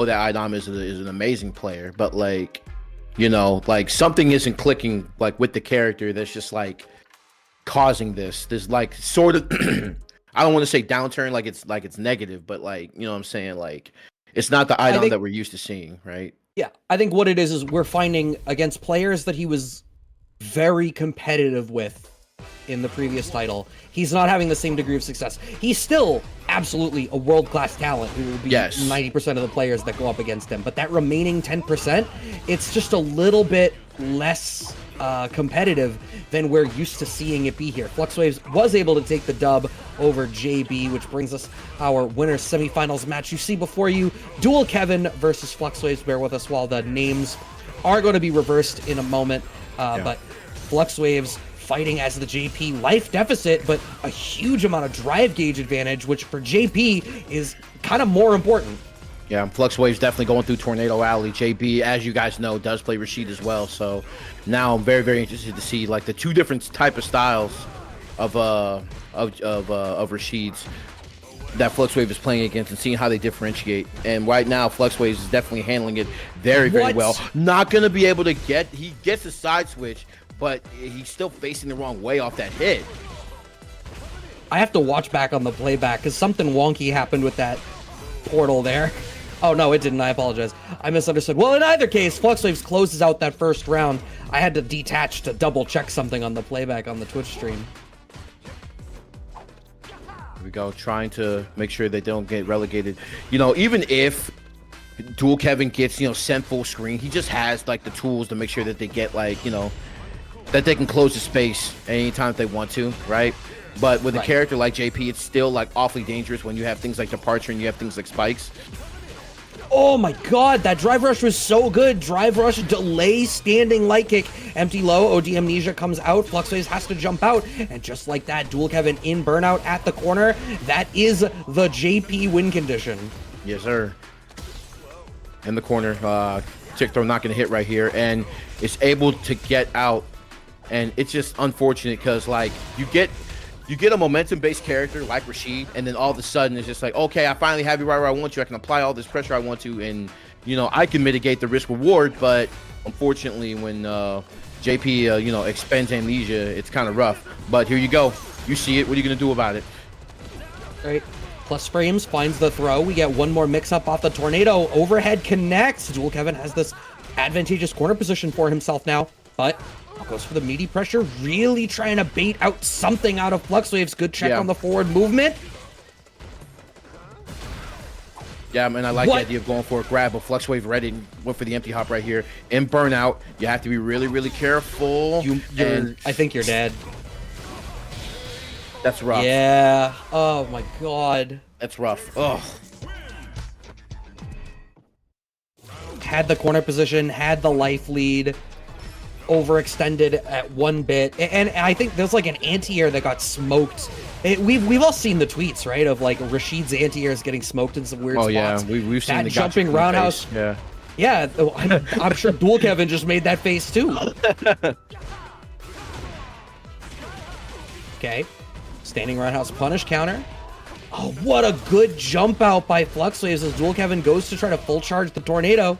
that Idom is an amazing player, but like, you know, like something isn't clicking like with the character that's just like causing this like sort of I don't want to say downturn like it's negative, but like, you know what I'm saying, like it's not the Idom that we're used to seeing, right? Yeah, I think what it is we're finding against players that he was very competitive with in the previous title, he's not having the same degree of success. He's still absolutely a world-class talent who will be 90% of the players that go up against him, but that remaining 10%, it's just a little bit less competitive than we're used to seeing it be here. FluxWaveZ was able to take the dub over JB, which brings us our winners semifinals match. You see before you, Dual Kevin versus FluxWaveZ. Bear with us while the names are going to be reversed in a moment, but FluxWaveZ fighting as the JP life deficit, but a huge amount of drive gauge advantage, which for JP is kind of more important. Yeah, FluxWaveZ definitely going through Tornado Alley. JB, as you guys know, does play Rashid as well. So now I'm very, very interested to see like the two different type of styles of Rashid's that FluxWaveZ is playing against and seeing how they differentiate. And right now, FluxWaveZ is definitely handling it very, very well. Not going to be able to he gets the side switch, but he's still facing the wrong way off that hit. I have to watch back on the playback because something wonky happened with that portal there. Oh, no, it didn't. I apologize. I misunderstood. Well, in either case, FluxWaveZ closes out that first round. I had to detach to double check something on the playback on the Twitch stream. Here we go, trying to make sure they don't get relegated. You know, even if Dual Kevin gets, you know, sent full screen, he just has like the tools to make sure that they get like, you know, that they can close the space anytime they want to, right? But with a character like JP, it's still like awfully dangerous when you have things like Departure and you have things like Spikes. Oh my god, that drive rush was so good. Drive rush, delay, standing light kick, empty low, OD Amnesia comes out, FluxWaveZ has to jump out, and just like that, Dual Kevin in burnout at the corner. That is the JP win condition. Yes, sir. In the corner, Tick Throw not going to hit right here, and it's able to get out, and it's just unfortunate because like you get a momentum-based character like Rashid, and then all of a sudden it's just like, okay, I finally have you right where I want you. I can apply all this pressure I want to, and you know I can mitigate the risk reward. But unfortunately, when JP you know expends Amnesia, it's kind of rough. But here you go, you see it. What are you gonna do about it? All right. Plus frames finds the throw. We get one more mix-up off the tornado. Overhead connects. Dual Kevin has this advantageous corner position for himself now, but goes for the meaty pressure, really trying to bait out something out of FluxWaveZ. Good check on the forward movement. Yeah, man, I like the idea of going for a grab, but FluxWaveZ ready went for the empty hop right here. In burnout, you have to be really, really careful. I think you're dead. That's rough. Yeah. Oh my god. That's rough. Ugh. Had the corner position, had the life lead, overextended at one bit, and I think there's like an anti-air that got smoked. We've all seen the tweets, right, of like Rashid's anti-airs getting smoked in some weird spots. Yeah, we've seen that the jumping roundhouse. Yeah, I'm sure Dual Kevin just made that face too. Okay, standing roundhouse punish counter. Oh, what a good jump out by FluxWaveZ as Dual Kevin goes to try to full charge the tornado.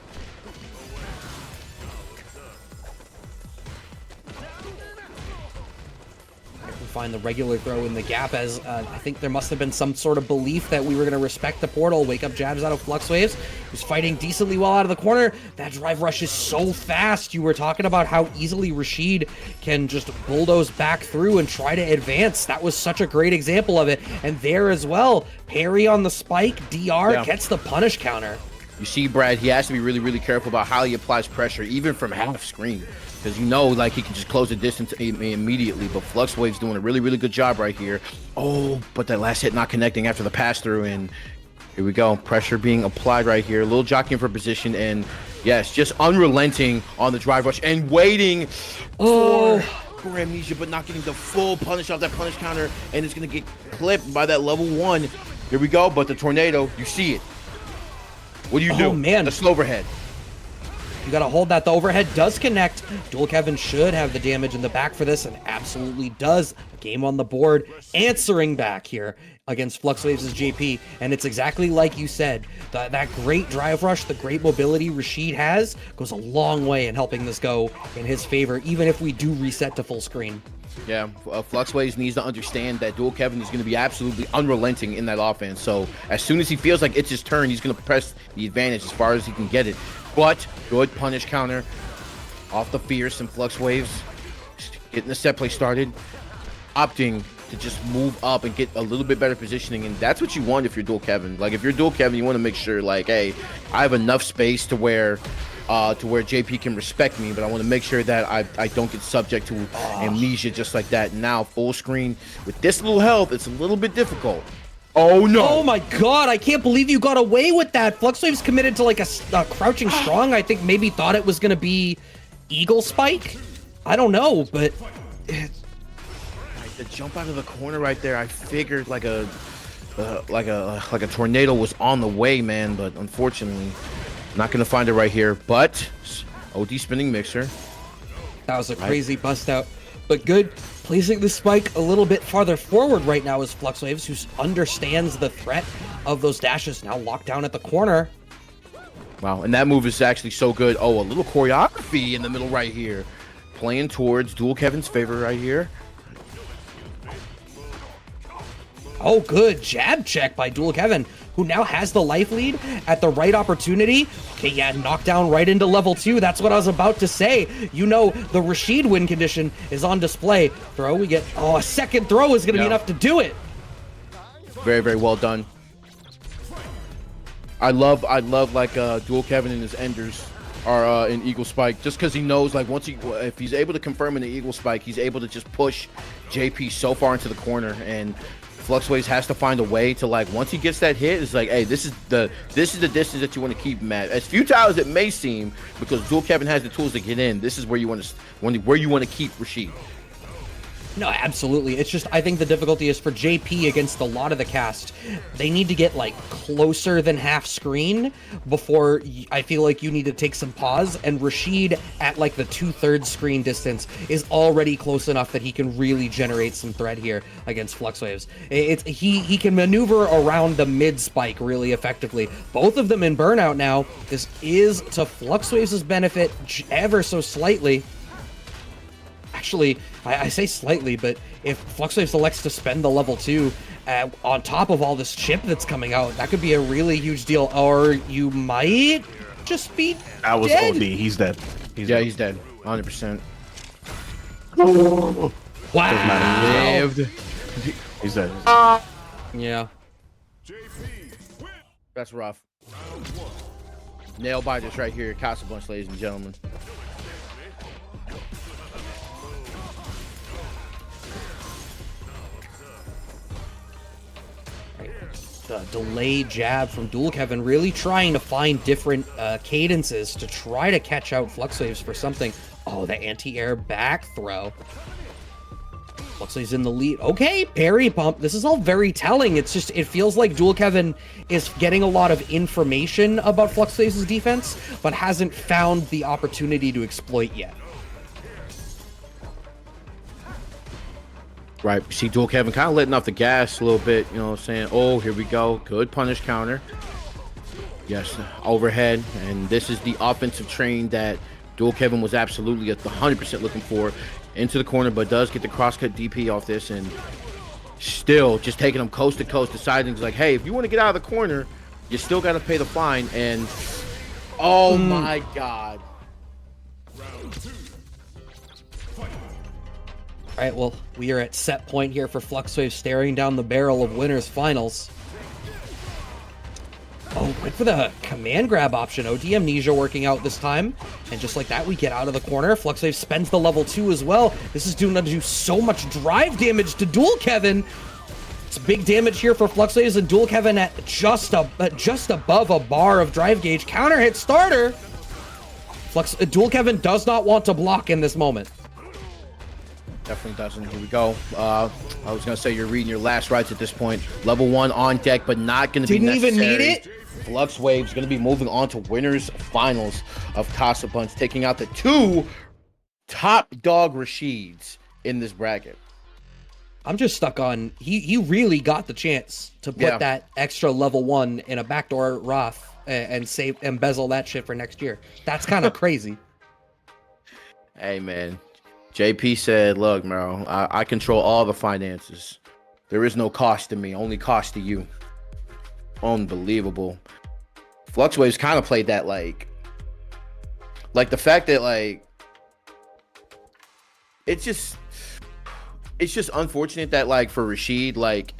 Find the regular throw in the gap as I think there must have been some sort of belief that we were going to respect the portal. Wake up jabs out of FluxWaveZ, who's fighting decently well out of the corner. That drive rush is so fast. You were talking about how easily Rashid can just bulldoze back through and try to advance. That was such a great example of it. And there as well, parry on the spike, DR gets the punish counter. You see, Brad, he has to be really, really careful about how he applies pressure, even from half screen. Because you know, like, he can just close the distance immediately. But FluxWaveZ doing a really, really good job right here. Oh, but that last hit not connecting after the pass-through. And here we go. Pressure being applied right here. A little jockeying for position. And, yes, just unrelenting on the drive rush. And waiting for Amnesia, but not getting the full punish off that punish counter. And it's going to get clipped by that level 1. Here we go. But the tornado, you see it. What do you do? Oh, man. The slow overhead. You gotta hold that. The overhead does connect. Dual Kevin should have the damage in the back for this, and absolutely does. Game on the board, answering back here against FluxWaveZ' JP, and it's exactly like you said. That great drive rush, the great mobility Rashid has, goes a long way in helping this go in his favor, even if we do reset to full screen. Yeah, FluxWaveZ needs to understand that Dual Kevin is going to be absolutely unrelenting in that offense. So as soon as he feels like it's his turn, he's going to press the advantage as far as he can get it. But good punish counter off the Fierce and FluxWaveZ, getting the set play started, opting to just move up and get a little bit better positioning. And that's what you want if you're Dual Kevin. Like, if you're Dual Kevin, you want to make sure, like, hey, I have enough space to where JP can respect me, but I want to make sure that I don't get subject to amnesia just like that. Now, full screen with this little health, it's a little bit difficult. Oh, no. Oh, my God. I can't believe you got away with that. FluxWaveZ committed to, like, a crouching strong. I think maybe thought it was going to be Eagle Spike. I don't know, but... The jump out of the corner right there, I figured like a tornado was on the way, man, but unfortunately not gonna find it right here. But OD spinning mixer, that was a crazy bust out, but good. Placing the spike a little bit farther forward right now is FluxWaveZ, who understands the threat of those dashes. Now locked down at the corner. Wow, and that move is actually so good. Oh, a little choreography in the middle right here, playing towards Dual Kevin's favor right here. Oh, good jab check by Dual Kevin, who now has the life lead at the right opportunity. Okay, yeah, knockdown right into level 2. That's what I was about to say. You know, the Rashid win condition is on display. Throw, we get, oh, a second throw is going to be enough to do it. Very, very well done. I love like Dual Kevin and his enders are in Eagle Spike, just because he knows, like, if he's able to confirm in the Eagle Spike, he's able to just push JP so far into the corner, and FluxWaveZ has to find a way to, like, once he gets that hit, it's like, hey, this is the distance that you want to keep him at. As futile as it may seem, because Dual Kevin has the tools to get in, this is where you want to keep Rashid. No, absolutely. It's just, I think the difficulty is for JP against a lot of the cast. They need to get, like, closer than half screen before I feel like you need to take some pause. And Rashid at, like, the 2/3 screen distance is already close enough that he can really generate some threat here against FluxWaveZ. He can maneuver around the mid spike really effectively. Both of them in burnout now. This is to FluxWaveZ's benefit ever so slightly. Actually, I say slightly, but if FluxWaveZ elects to spend the level 2 on top of all this chip that's coming out, that could be a really huge deal. Or you might just be I was dead. OD. He's dead. He's dead. 100%. Wow. Lived. He's dead. Yeah. That's rough. Nail biters right here, Casa, ladies and gentlemen. Delayed jab from Dual Kevin, really trying to find different cadences to try to catch out FluxWaveZ for something. Oh, the anti-air back throw. FluxWaveZ in the lead. Okay, parry pump. This is all very telling. It's just, it feels like Dual Kevin is getting a lot of information about FluxWaveZ's defense, but hasn't found the opportunity to exploit yet. Right, see Dual Kevin kind of letting off the gas a little bit, you know what I'm saying? Oh, here we go. Good punish counter. Yes, overhead. And this is the offensive train that Dual Kevin was absolutely at the 100% looking for. Into the corner, but does get the crosscut DP off this, and still just taking him coast to coast, deciding, like, hey, if you want to get out of the corner, you still got to pay the fine. And oh my God. All right, well, we are at set point here for FluxWaveZ, staring down the barrel of winners finals. Oh, went for the command grab option. OD Amnesia working out this time. And just like that, we get out of the corner. FluxWaveZ spends the level 2 as well. This is going to do so much drive damage to Dual Kevin. It's big damage here for FluxWaveZ, and Dual Kevin at just above a bar of drive gauge. Counter hit starter. Dual Kevin does not want to block in this moment. Definitely doesn't. Here we go. I was going to say you're reading your last rights at this point. Level 1 on deck, but not going to be necessary. Didn't even need it? FluxWaveZ going to be moving on to winners finals of Casa Bunch, taking out the 2 top dog Rashids in this bracket. I'm just stuck on he really got the chance to put that extra level 1 in a backdoor Roth and save embezzle that shit for next year. That's kind of crazy. Hey man, JP said, "Look, bro, I control all the finances. There is no cost to me, only cost to you." Unbelievable. FluxWaveZ kind of played that like the fact that like it's just unfortunate that like for Rashid, like